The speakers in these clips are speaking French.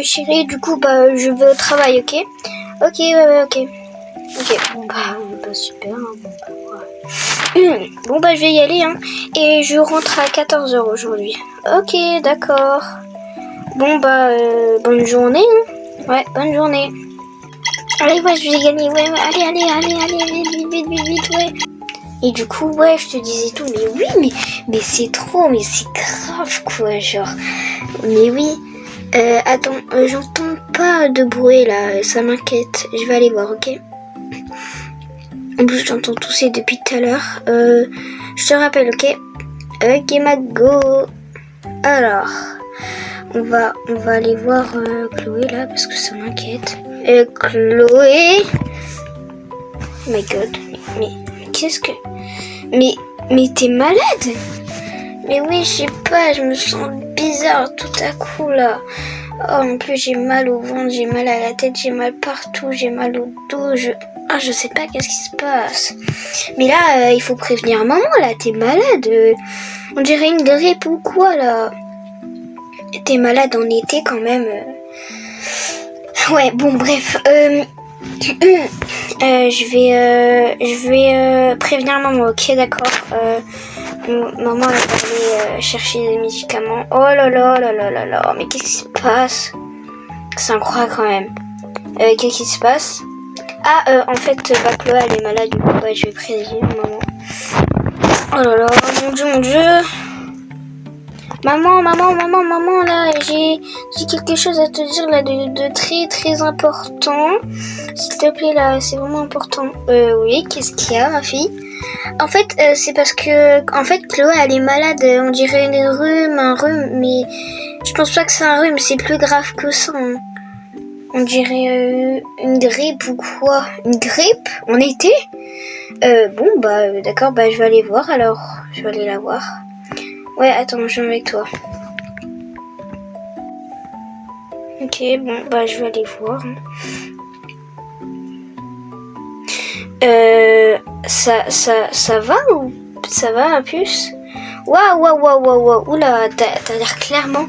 Chérie, du coup, bah, je vais au travail, ok? Ok, ouais, ok. Ok, bon, bah super, hein, bon, bah, ouais. Bon, bah, je vais y aller, hein. Et je rentre à 14h aujourd'hui. Ok, d'accord. Bon, bah, bonne journée, hein. Ouais, bonne journée. Allez, ouais, je vais gagner, ouais, allez, vite, ouais. Et du coup, ouais, je te disais tout, mais oui, mais c'est trop, mais c'est grave, quoi, genre. Mais oui. Attends, j'entends pas de bruit là, ça m'inquiète. Je vais aller voir, ok? En plus, j'entends tousser depuis tout à l'heure. Je te rappelle, ok? Ok, Mago. Alors, on va aller voir Chloé là parce que ça m'inquiète. Chloé. Oh my god, mais qu'est-ce que. Mais t'es malade? Mais oui, je sais pas, je me sens bizarre tout à coup là. Oh, en plus j'ai mal au ventre, j'ai mal à la tête, j'ai mal partout, j'ai mal au dos, je sais pas qu'est-ce qui se passe. Mais là, il faut prévenir maman là, t'es malade. On dirait une grippe ou quoi là. T'es malade en été quand même. Ouais, bon bref. Je vais prévenir maman, ok, d'accord. Maman elle va aller chercher des médicaments. Oh là là, mais qu'est-ce qui se passe? C'est incroyable quand même. Qu'est-ce qui se passe? Ah, en fait, Chloé elle est malade, du coup bah, je vais prévenir maman. Oh là là, mon Dieu. Maman, là, j'ai quelque chose à te dire là de très très important. S'il te plaît là, c'est vraiment important. Oui, qu'est-ce qu'il y a, ma fille? En fait, c'est parce que Chloé elle est malade, on dirait un rhume, mais je pense pas que c'est un rhume, c'est plus grave que ça. Hein. On dirait une grippe ou quoi? Une grippe? En été? Bon bah d'accord, bah je vais aller voir alors. Je vais aller la voir. Ouais, attends, je viens avec toi. Ok, bon, bah je vais aller voir. Ça va ou ça va, puce? Waouh, oula, t'as l'air clairement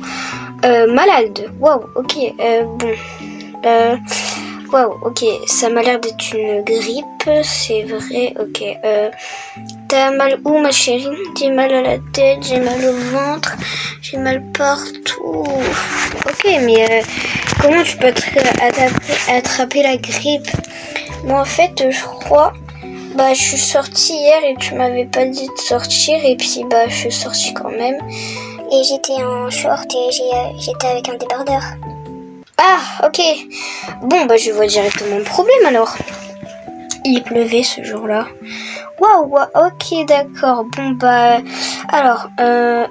malade. Waouh, ok, bon. Waouh, ok, ça m'a l'air d'être une grippe, c'est vrai, ok. T'as mal où, ma chérie? J'ai mal à la tête, j'ai mal au ventre, j'ai mal partout. Ok, mais comment tu peux attraper la grippe? Moi, en fait, je crois, bah, je suis sortie hier et tu m'avais pas dit de sortir, et puis, bah, je suis sortie quand même. Et j'étais en short et j'étais avec un débardeur. Ah, ok. Bon, bah, je vois directement le problème alors. Il pleuvait ce jour-là. Waouh, ok, d'accord. Bon, bah, alors,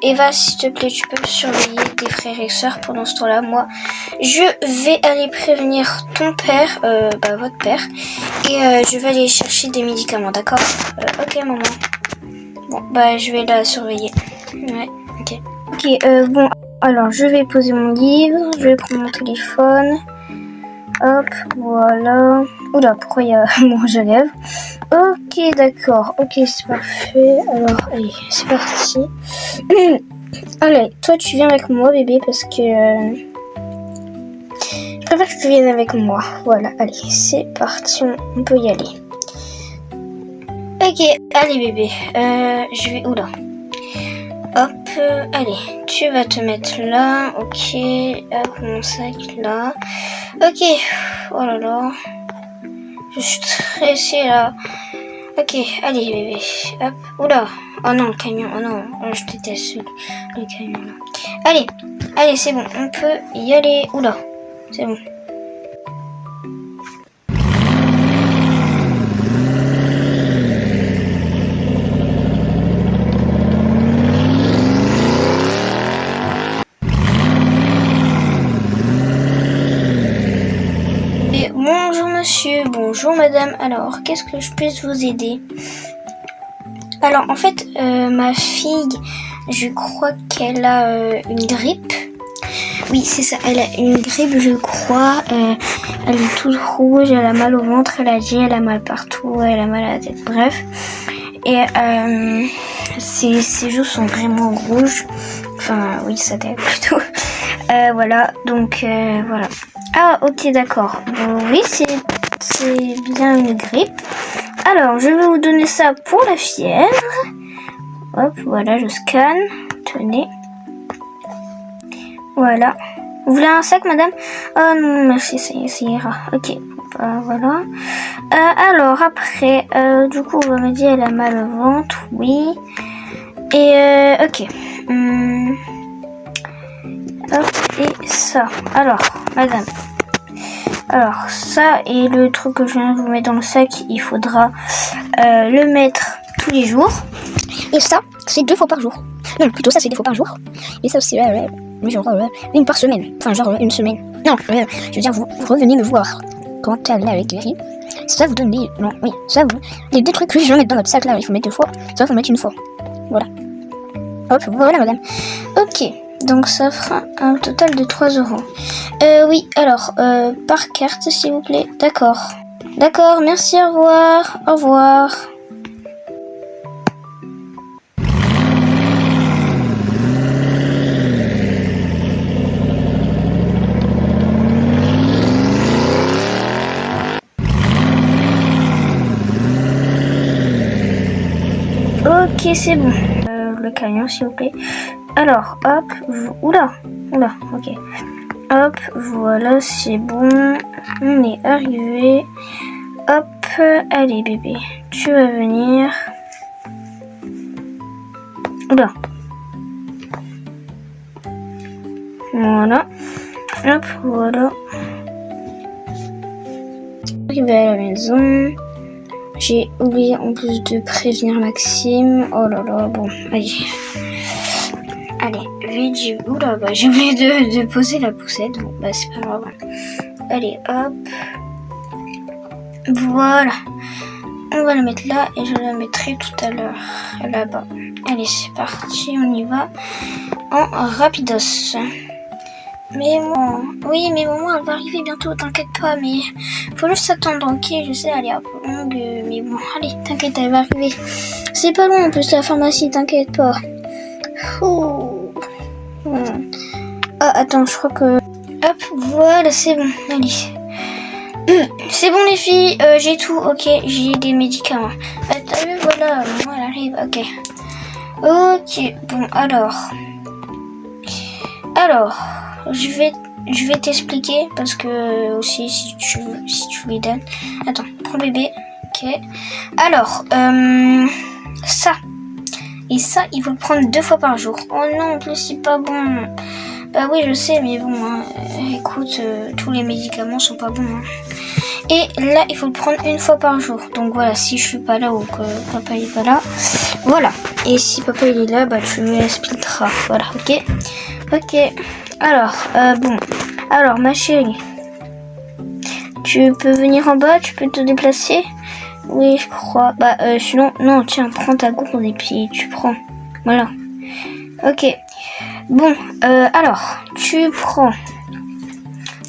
Eva, s'il te plaît, tu peux me surveiller tes frères et sœurs pendant ce temps-là. Moi, je vais aller prévenir ton père, bah, votre père, et je vais aller chercher des médicaments, d'accord? Ok, maman. Bon, bah, je vais la surveiller. Ouais, ok. Ok, bon, alors, je vais poser mon livre, je vais prendre mon téléphone. Hop, voilà. Oula, pourquoi il y a mon rouge à lèvres? Ok, d'accord. Ok, c'est parfait. Alors, allez, c'est parti. Allez, toi, tu viens avec moi, bébé, parce que... je préfère que tu viennes avec moi. Voilà, allez, c'est parti. On peut y aller. Ok, allez, bébé. Je vais... Oula. Hop, allez, tu vas te mettre là, ok, hop, mon sac là, ok, oh là là, je suis stressée là, ok, allez bébé, hop, oula, oh non, le camion, oh non, oh, je déteste le camion là, allez, c'est bon, on peut y aller, oula, c'est bon. Bonjour monsieur, bonjour madame, alors qu'est-ce que je peux vous aider? Alors en fait ma fille, je crois qu'elle a une grippe. Oui c'est ça, elle a une grippe je crois, elle est toute rouge, elle a mal au ventre, elle a mal partout, elle a mal à la tête, bref. Et ses joues sont vraiment rouges, enfin oui sa tête plutôt. Voilà, donc voilà. Ah, ok, d'accord. Bon, oui, c'est bien une grippe. Alors, je vais vous donner ça pour la fièvre. Hop, voilà, je scanne. Tenez. Voilà. Vous voulez un sac, madame? Oh non, merci, ça ira. Ok, voilà. Alors, après, du coup, on va me dire elle a mal au ventre, oui. Et, ok. Hop, et ça. Alors, madame. Alors, ça et le truc que je viens de vous mettre dans le sac, il faudra le mettre tous les jours. Et ça, c'est 2 fois par jour. Non, plutôt ça, c'est 2 fois par jour. Et ça aussi, genre, une par semaine. Enfin, genre, une semaine. Non, je veux dire, vous revenez me voir quand elle est avec Gary. Ça, vous donne les... Non, oui, ça, vous... Les 2 trucs que je vais mettre dans votre sac, là, il faut mettre 2 fois. Ça, il faut mettre 1 fois. Voilà. Hop, voilà, madame. Ok, donc ça fera un total de 3 euros. Oui, alors, par carte, s'il vous plaît. D'accord. D'accord, merci, au revoir. Au revoir. Ok, c'est bon. Le camion, s'il vous plaît. Alors, hop, oula, ok. Hop, voilà, c'est bon. On est arrivé. Hop, allez bébé, tu vas venir. Oula. Voilà. Hop, voilà. Arrivé à la maison. J'ai oublié en plus de prévenir Maxime. Oh là là, bon, allez. Allez, vite, oula, bah, j'ai oublié de poser la poussette. Bon, bah, c'est pas grave. Allez, hop. Voilà. On va la mettre là et je la mettrai tout à l'heure là-bas. Allez, c'est parti, on y va. En rapidos. Mais moi, oui, mais maman, elle va arriver bientôt, t'inquiète pas, mais faut juste s'attendre, ok, je sais, elle est un peu longue, mais bon, allez, t'inquiète, elle va arriver. C'est pas loin en plus la pharmacie, t'inquiète pas. Ouh. Ah, attends, je crois que... Hop, voilà, c'est bon, allez. C'est bon les filles, j'ai tout, ok, j'ai des médicaments. T'as vu, voilà, moi elle arrive, ok. Ok, bon, alors, je vais t'expliquer parce que aussi si tu lui donnes. Attends, prends bébé. Ok. Alors, ça. Et ça, il faut le prendre 2 fois par jour. Oh non, en plus c'est pas bon. Bah oui, je sais, mais bon, hein, écoute, tous les médicaments sont pas bons. Hein. Et là, il faut le prendre 1 fois par jour. Donc voilà, si je suis pas là ou que papa il est pas là, voilà. Et si papa il est là, bah tu lui expliqueras. Voilà, ok. Ok. Alors, bon. Alors, ma chérie, tu peux venir en bas, tu peux te déplacer? Oui, je crois. Bah, sinon, non, tiens, prends ta gourde et puis tu prends. Voilà. Ok. Bon, alors, tu prends.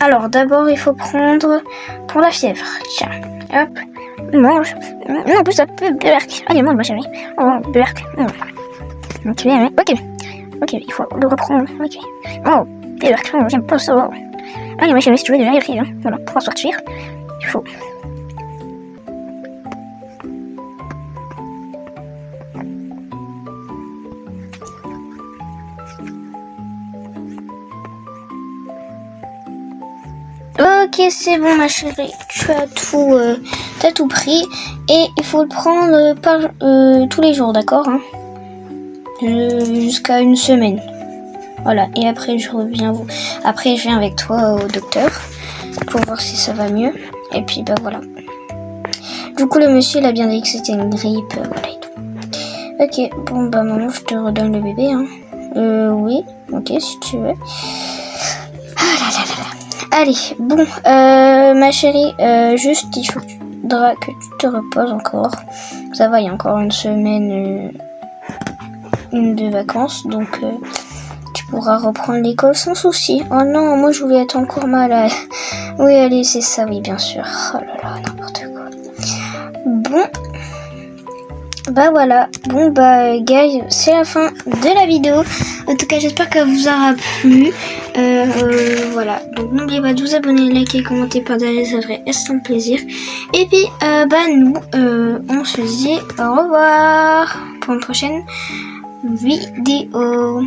Alors, d'abord, il faut prendre pour la fièvre. Tiens, hop. Mange. Non, en plus, ça peut berk. Allez, mange, ma chérie. Oh, berk. Ok, ok. Ok, il faut le reprendre. Ok. Oh, berk, j'aime pas ça. Allez, ma chérie, si tu veux déjà y arriver, hein. Voilà, pour en sortir, il faut. Ok, c'est bon ma chérie, tu as t'as tout pris et il faut le prendre tous les jours, d'accord hein jusqu'à 1 semaine. Voilà, et après je viens avec toi au docteur pour voir si ça va mieux. Et puis bah voilà. Du coup le monsieur il a bien dit que c'était une grippe, voilà et tout. Ok, bon bah maman je te redonne le bébé hein. Oui, ok si tu veux. Allez, bon, ma chérie, juste il faudra que tu te reposes encore. Ça va, il y a encore 1 semaine de vacances, donc tu pourras reprendre l'école sans souci. Oh non, moi je voulais être encore malade. Oui, allez, c'est ça, oui, bien sûr. Oh là là, n'importe quoi. Bon, bah voilà. Bon, bah, guys, c'est la fin de la vidéo. En tout cas, j'espère qu'elle vous aura plu. Voilà, donc n'oubliez pas de vous abonner, liker, commenter, partager, ça ferait un plaisir. Et puis nous on se dit au revoir pour une prochaine vidéo.